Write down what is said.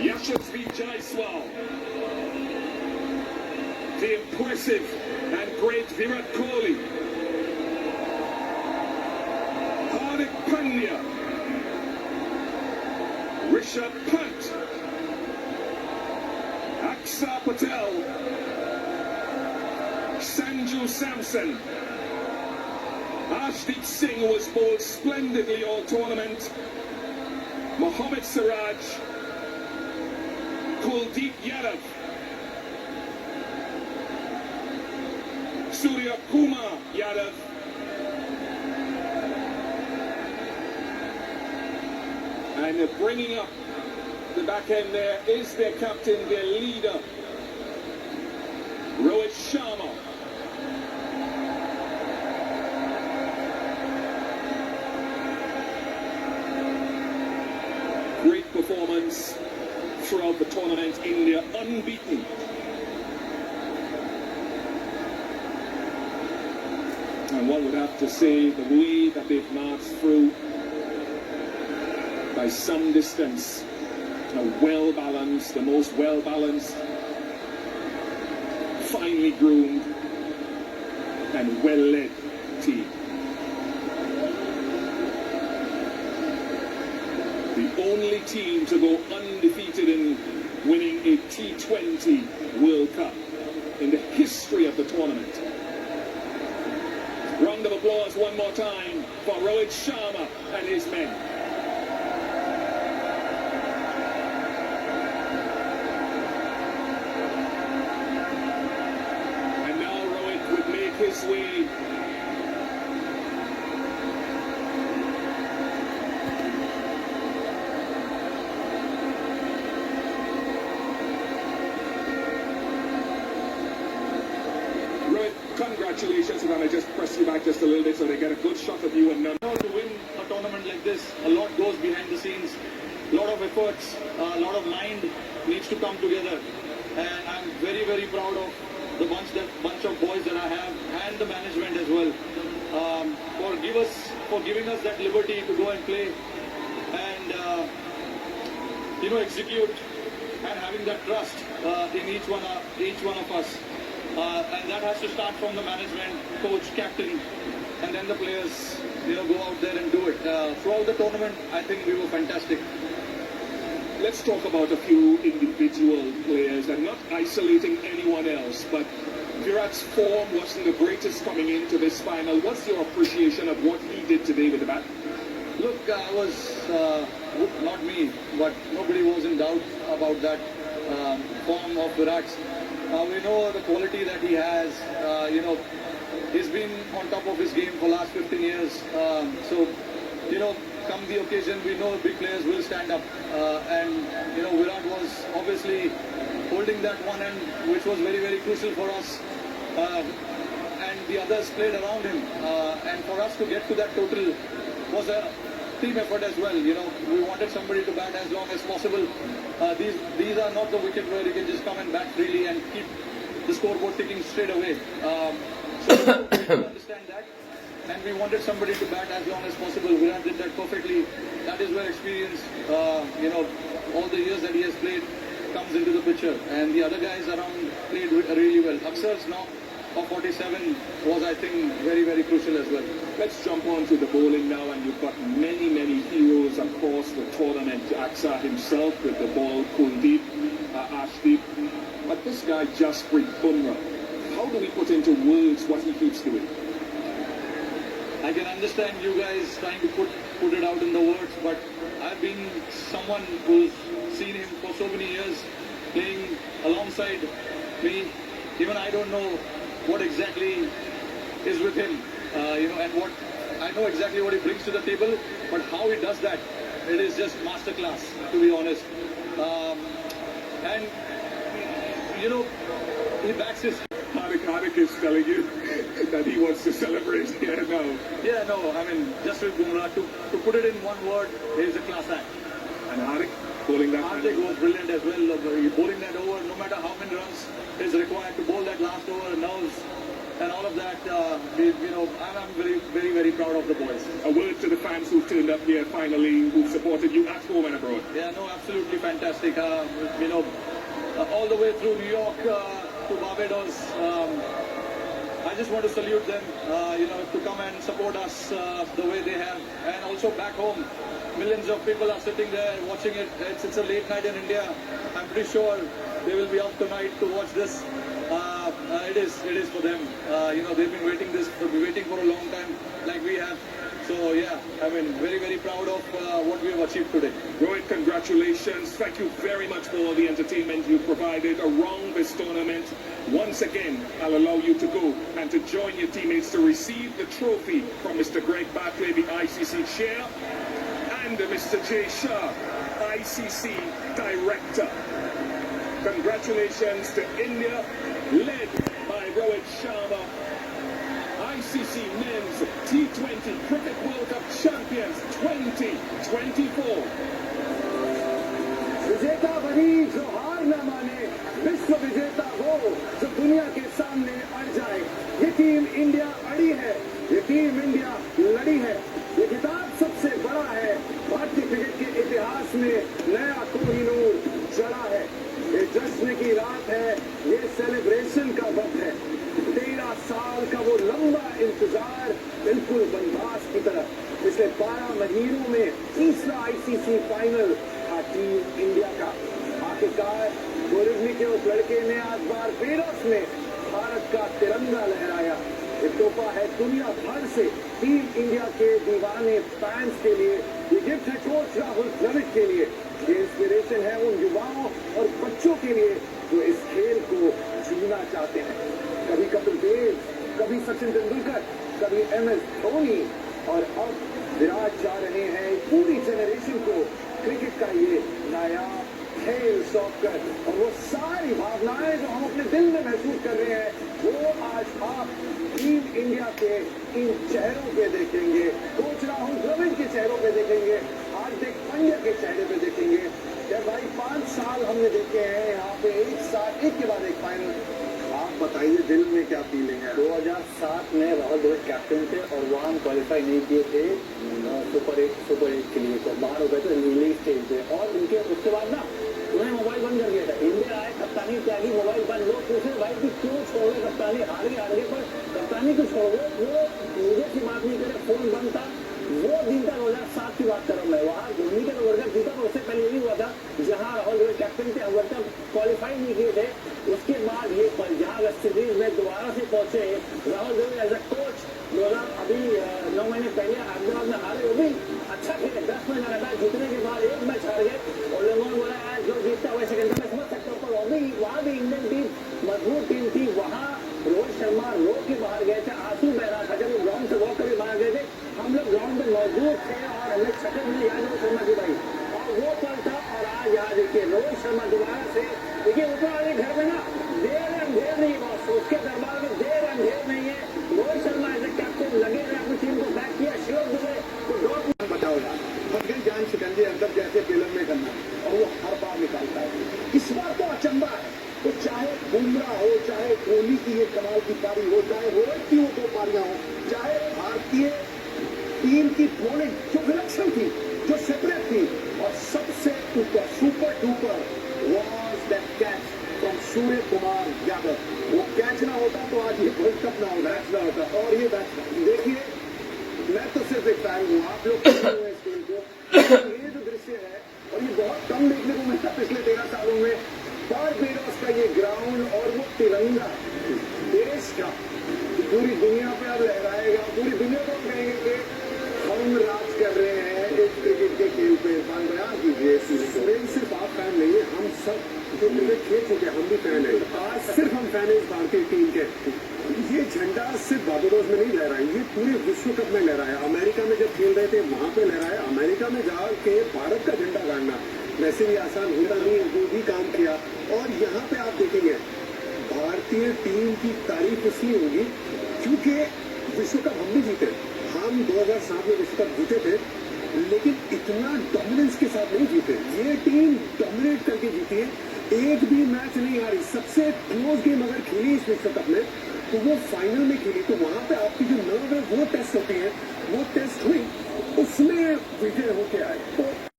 Yashasvi Jaiswal, the impressive and great Virat Kohli, Hardik Pandya, Rishabh Pant, Akshar Patel, Sanju Samson. Arshdeep Singh was bowled splendidly all tournament. Mohammad Siraj, Kuldeep Yadav, Surya Kumar Yadav, and bringing up the back end there is their captain, their leader, Rohit Sharma. Great performance throughout the tournament. India unbeaten. And one would have to say the way that they've marched through by some distance, a well-balanced, the most well-balanced, finely groomed and well-led team. The only team to go undefeated in winning a T20 World Cup in the history of the tournament. Round of applause one more time for Rohit Sharma and his men. And now Rohit would make his way congratulations, and I just press you back just a little bit so they get a good shot of you and none. To win a tournament like this, a lot goes behind the scenes, a lot of efforts, a lot of mind needs to come together, and I'm very, very proud of the bunch of boys that I have and the management as well for giving us that liberty to go and play and execute and having that trust in each one of us. And that has to start from the management, coach, captain, and then the players, go out there and do it. Throughout the tournament, I think we were fantastic. Let's talk about a few individual players and not isolating anyone else, but Virat's form wasn't the greatest coming into this final. What's your appreciation of what he did today with the bat? Look, I was, not me, but nobody was in doubt about that form of Virat's. We know the quality that he has. He's been on top of his game for the last 15 years. Come the occasion, we know big players will stand up. Virat was obviously holding that one end, which was very, very crucial for us. And the others played around him. And for us to get to that total was a team effort as well. We wanted somebody to bat as long as possible. These are not the wicket where you can just come and bat freely and keep the scoreboard ticking straight away. So we understand that, and we wanted somebody to bat as long as possible. Virat did that perfectly. That is where experience, all the years that he has played comes into the picture. And the other guys around played really well. Akshar's knock of 47 was, I think, very, very crucial as well. Let's jump on to the bowling now, and you've got many, many heroes across the tournament. Akshar himself with the ball, Kuldeep, Arshdeep. But this guy, Jasprit Bumrah, how do we put into words what he keeps doing? I can understand you guys trying to put it out in the words, but I've been someone who's seen him for so many years playing alongside me. Even I don't know what exactly is with him, and what I know exactly what he brings to the table, but how he does that, it is just masterclass, to be honest. He backs his. Hardik is telling you that he wants to celebrate here now. Yeah, no, I mean, just with Bumrah, to put it in one word, he's a class act. And Hardik bowling that. Hardik was brilliant as well. Bowling that over, no matter how many runs is required to bowl that last over, nerves and all of that. I'm very proud of the boys. A word to the fans who've turned up here finally, who've supported you at home and abroad. Yeah, no, absolutely fantastic. All the way through New York to Barbados. I just want to salute them, to come and support us the way they have. And also back home, millions of people are sitting there watching it. It's a late night in India. I'm pretty sure they will be up tonight to watch this. It is for them. They've been waiting for a long time, like we have. So yeah, very proud of what we have achieved today. Rohit, congratulations. Thank you very much for all the entertainment you provided around this tournament. Once again, I'll allow you to go and to join your teammates to receive the trophy from Mr. Greg Barclay, the ICC chair, and Mr. Jay Shah, ICC director. Congratulations to India, led by Rohit Sharma, ICC Men's T20 Cricket World Cup Champions 2024. विजेता वही जो हार न माने, विश्व विजेता वो जो दुनिया के सामने अड़ जाए। ये टीम इंडिया अड़ी है, ये टीम इंडिया लड़ी है। ये खिताब सबसे बड़ा है, भारतीय क्रिकेट के इतिहास में नया कोहिनूर चढ़ा है। ये जश्न की रात है, ये सेलिब्रेशन का वक्त है। 13 साल का वो लंबा इंतजार बिल्कुल बनवास की तरह। पिछले 12 महीनों में तीसरा आईसीसी फाइनल था टीम इंडिया का। आखिरकार गोरिवली के उस लड़के ने आज बारबेडोस में भारत का तिरंगा लहराया। ये तोहफा है दुनिया भर से टीम इंडिया के दीवाने फैंस के लिए। ये गिफ्ट है कोच राहुल द्रविड़ के लिए। ये इंस्पिरेशन है उन युवाओं और बच्चों के लिए जो इस खेल को जीना चाहते हैं। कभी कपिल देव, कभी सचिन तेंदुलकर, कभी MS धोनी और अब विराट जा रहे हैं पूरी जनरेशन को क्रिकेट का ये नया खेल सौंप कर। और वो सारी भावनाएं जो हम अपने दिल में महसूस कर रहे हैं, वो आज आप टीम इंडिया के इन चेहरों पे देखेंगे। कोच राहुल द्रविड़ के चेहरों पे देखेंगे, हार्दिक पांड्या के चेहरे पे देखेंगे। भाई 5 साल हमने देखे हैं यहाँ पे, एक के बाद एक फाइनल। आप बताइए दिल में क्या फीलिंग है? 2007 में राहुल द्रविड़ कैप्टन थे और वहाँ हम क्वालिफाई नहीं किए थे सुपर 8 के लिए, तो बाहर हो गए थे लीग स्टेज पे। और उनके उसके बाद ना उन्हें मोबाइल बंद कर दिया था। इंडिया आए, कप्तानी त्यागी, मोबाइल बंद। लोग पूछे भाई कि क्यों छोड़ गए कप्तानी? हार गए पर कप्तानी क्यों छोड़ गए? वो मुझे की बात नहीं करे, फोन बंद था। वो दिन था 2007 की बात कर रहा हूँ मैं। वहाँ धोनी का वर्ल्ड कप जीता, तो उससे पहले यही हुआ था जहाँ राहुल द्रविड़ कैप्टन थे, वर्ल्ड कप क्वालिफाई नहीं किए थे। उसके बाद ये पल जहाँ वेस्ट इंडीज में दोबारा से पहुंचे Rahul Dravid as a coach. 9 महीने पहले हैदराबाद में हारे, वो भी अच्छा खेले, 10 मैच लगातार जीतने के बाद एक मैच हार गए। और लोगों ने बोला आज जो जीतता है वैसे मैं समझ सकता हूँ, पर वहाँ भी इंडियन टीम मजबूत टीम थी। वहाँ रोहित शर्मा रो के बाहर गए थे, आंसू बह रहा था जब वो ग्राउंड से वॉक करके बाहर गए थे। हम लोग ग्राउंड में मौजूद थे और हमें छठे मिले याद रोहित शर्मा की भाई, और वो पल था। और आज यहाँ देखिए रोहित शर्मा दोबारा से देखिए ऊपर वाले घर में ना देर अंधेर नहीं है, बॉस उसके दरबार में देर अंधेर नहीं है। Rohit Sharma as a captain लगे हुए अपनी टीम को बैक किया। शिव दुबे को डॉट बताओ यार, फंस गई जान शिकंजे अंदर जैसे फिल्म में करना, और वो हर बार निकालता है। इस बार तो अचंबा है। तो चाहे बुमराह हो, चाहे कोहली की ये कमाल की पारी हो, चाहे रोहित की वो 2 पारियां हो, चाहे भारतीय टीम की बॉलिंग जो विलक्षण थी, जो सेपरेट थी, और सबसे ऊपर super duper was that catch from Surya Kumar Yadav. वो कैच ना होता तो आज ये वर्ल्ड कप ना होता। और ये मैच देखिए, मैं तो सिर्फ एक फैन हूँ, आप लोग हुए इस खेल को। ये जो दृश्य है, और ये बहुत कम देखने को मिलता पिछले 13 सालों में, बारबेडोस का ये ग्राउंड और वो तिरंगा देश का पूरी दुनिया पे अब लहराएगा। पूरी दुनिया को हम कहेंगे कि हम राज कर रहे हैं एक क्रिकेट के खेल पे। बयान कीजिए, सिर्फ आप फैन नहीं है, हम सब जो क्रिकेट खेल चुके हैं हम भी फैन है। आज सिर्फ हम फैन है इस भारतीय टीम के। ये झंडा सिर्फ बारबेडोस में नहीं लहराया, ये पूरे विश्व कप में लहराया। अमेरिका में जब खेल रहे थे वहां पे लहराया। अमेरिका में जाके भारत का झंडा गाड़ना वैसे भी आसान होता नहीं, वो भी काम किया। और यहाँ पे आप देखेंगे भारतीय टीम की तारीफ इसलिए होगी क्योंकि विश्व कप हम भी जीते। हम 2007 में विश्व कप जीते थे, लेकिन इतना डोमिनेंस के साथ नहीं जीते। ये टीम डोमिनेट करके जीती है, एक भी मैच नहीं हारी। सबसे क्लोज गेम अगर खेली इस विश्व कप में तो वो फाइनल में खेली, तो वहां पे आपकी जो नर्व है वो टेस्ट होती है, वो टेस्ट हुई, उसमें विजय होके आए। तो